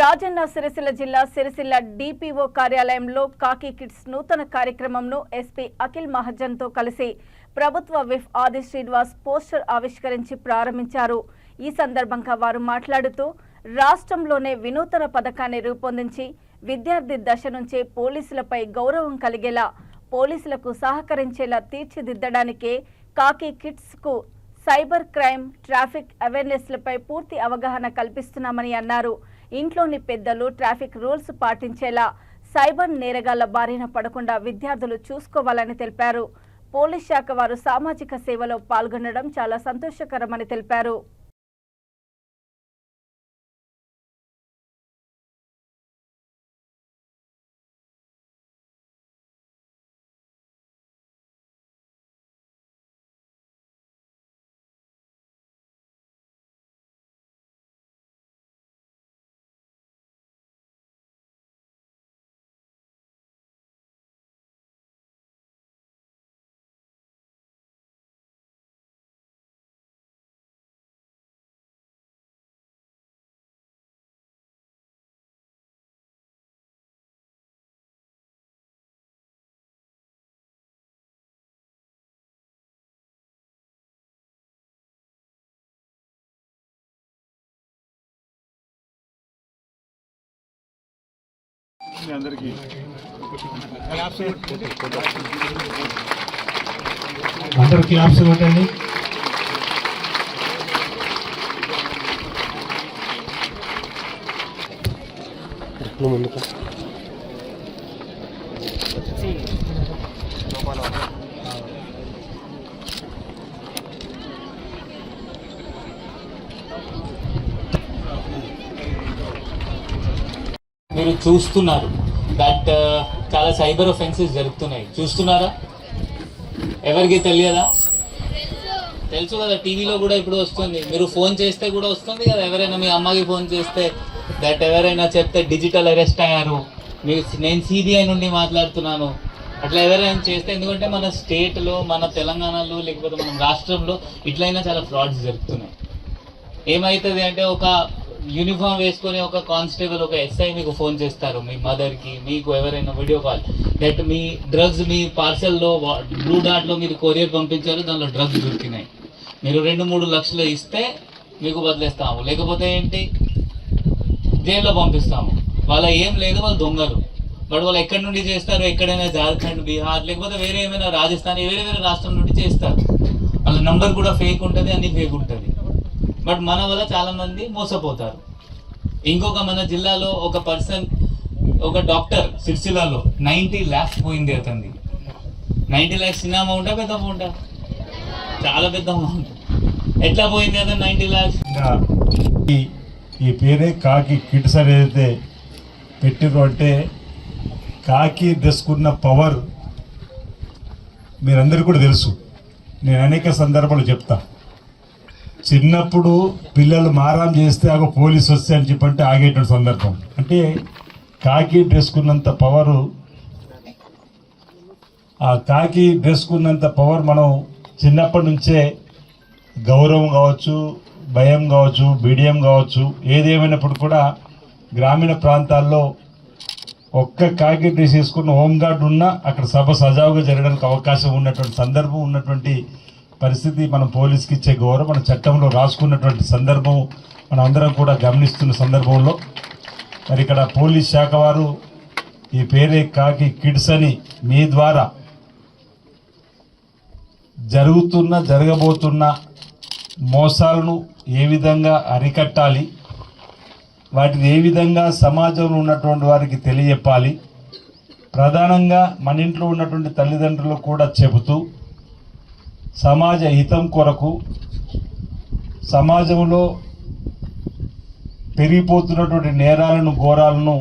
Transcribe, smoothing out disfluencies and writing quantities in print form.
రాజన్న సిరిసిల్ల జిల్లా సిరిసిల్ల డిపిఓ కార్యాలయంలో కాకి కిడ్స్ నూతన కార్యక్రమంను ఎస్పీ అఖిల్ మహాజన్ తో కలిసి ప్రభుత్వ విప్ ఆది శ్రీనివాస్ పోస్టర్ ఆవిష్కరించి ప్రారంభించారు। ఈ సందర్భంగా వారు మాట్లాడుతూ రాష్ట్రంలోనే వినూతన పథకాన్ని రూపొందించి విద్యార్థి దశ నుంచే పోలీసులపై గౌరవం కలిగేలా పోలీసులకు సహకరించేలా తీర్చిదిద్దడానికే కాకి కిడ్స్ కు సైబర్ క్రైమ్ ట్రాఫిక్ అవేర్నెస్ లపై పూర్తి అవగాహన కల్పిస్తున్నామని అన్నారు। ఇంట్లోని పెద్దలు ట్రాఫిక్ రూల్స్ పాటించేలా సైబర్ నేరగాళ్ల బారిన పడకుండా విద్యార్థులు చూసుకోవాలని తెలిపారు। పోలీస్ శాఖ వారు సామాజిక సేవలో పాల్గొనడం చాలా సంతోషకరమని తెలిపారు। అందరికీ క్లాప్స్ కొట్టండి। మీరు చూస్తున్నారు దట్ చాలా సైబర్ ఒఫెన్సెస్ జరుగుతున్నాయి, చూస్తున్నారా? ఎవరికి తెలియదా? తెలుసు కదా, టీవీలో కూడా ఇప్పుడు వస్తుంది, మీరు ఫోన్ చేస్తే కూడా వస్తుంది కదా। ఎవరైనా మీ అమ్మకి ఫోన్ చేస్తే దట్ ఎవరైనా చెప్తే డిజిటల్ అరెస్ట్ అయ్యారు, నేను సిబిఐ నుండి మాట్లాడుతున్నాను అట్లా ఎవరైనా చేస్తే, ఎందుకంటే మన స్టేట్లో మన తెలంగాణలో లేకపోతే మన రాష్ట్రంలో ఇట్లయినా చాలా ఫ్రాడ్స్ జరుగుతున్నాయి। ఏమవుతుంది అంటే ఒక యూనిఫామ్ వేసుకొని ఒక కానిస్టేబుల్ ఒక ఎస్ఐ మీకు ఫోన్ చేస్తారు, మీ మదర్కి మీకు ఎవరైనా వీడియో కాల్ దట్ మీ డ్రగ్స్ మీ పార్సల్లో బ్లూ డాట్లో మీరు కొరియర్ పంపించారు, దానిలో డ్రగ్స్ దొరికినాయి, మీరు 2-3 లక్షలు ఇస్తే మీకు వదిలేస్తాము, లేకపోతే ఏంటి జైల్లో పంపిస్తాము। వాళ్ళ ఏం లేదు, వాళ్ళు దొంగలు, బట్ వాళ్ళు ఎక్కడి నుండి చేస్తారు, ఎక్కడైనా జార్ఖండ్, బీహార్ లేకపోతే వేరే ఏమైనా రాజస్థాన్ వేరే వేరే రాష్ట్రం నుండి చేస్తారు। వాళ్ళ నంబర్ కూడా ఫేక్ ఉంటుంది, అన్ని ఫేక్ ఉంటుంది, బట్ మన వల్ల చాలా మంది మోసపోతారు। ఇంకొక మన జిల్లాలో ఒక పర్సన్, ఒక డాక్టర్ సిరిసిల్లలో 90 lakhs పోయింది అతనిది। 90 lakhs చిన్న అమౌంటా పెద్ద అమౌంటా? చాలా పెద్ద అమౌంట్। ఎట్లా పోయింది అతను 90 lakhs? ఈ పేరే కాకి కిడ్స్ అని ఏదైతే పెట్టిరో అంటే కాకి డ్రెస్కున్న పవర్ మీరందరికీ కూడా తెలుసు। నేను అనేక సందర్భాలు చెప్తా, చిన్నప్పుడు పిల్లలు మారాం చేస్తే ఆగో పోలీసు వస్తే అని చెప్పంటే ఆగేటువంటి సందర్భం, అంటే కాకి డ్రెస్కున్నంత పవరు, ఆ కాకి డ్రెస్కున్నంత పవర్ మనం చిన్నప్పటి నుంచే గౌరవం కావచ్చు, భయం కావచ్చు, బిడియం కావచ్చు, ఏదేమైనప్పుడు కూడా గ్రామీణ ప్రాంతాల్లో ఒక్క కాకి డ్రెస్ వేసుకున్న హోంగార్డ్ ఉన్నా అక్కడ సభ సజావుగా జరగడానికి అవకాశం ఉన్నటువంటి సందర్భం, ఉన్నటువంటి పరిస్థితి, మనం పోలీస్కి ఇచ్చే గౌరవం మన చట్టంలో రాసుకున్నటువంటి సందర్భం మనం అందరం కూడా గమనిస్తున్న సందర్భంలో మరి ఇక్కడ పోలీస్ శాఖ వారు ఈ పేరే కాకి కిడ్స్ అని మీ ద్వారా జరగబోతున్న మోసాలను ఏ విధంగా అరికట్టాలి, వాటిని ఏ విధంగా సమాజంలో ఉన్నటువంటి వారికి తెలియజెప్పాలి, ప్రధానంగా మన ఇంట్లో ఉన్నటువంటి తల్లిదండ్రులు కూడా చెబుతూ సమాజ హితం కొరకు సమాజంలో పెరిగిపోతున్నటువంటి నేరాలను, ఘోరాలను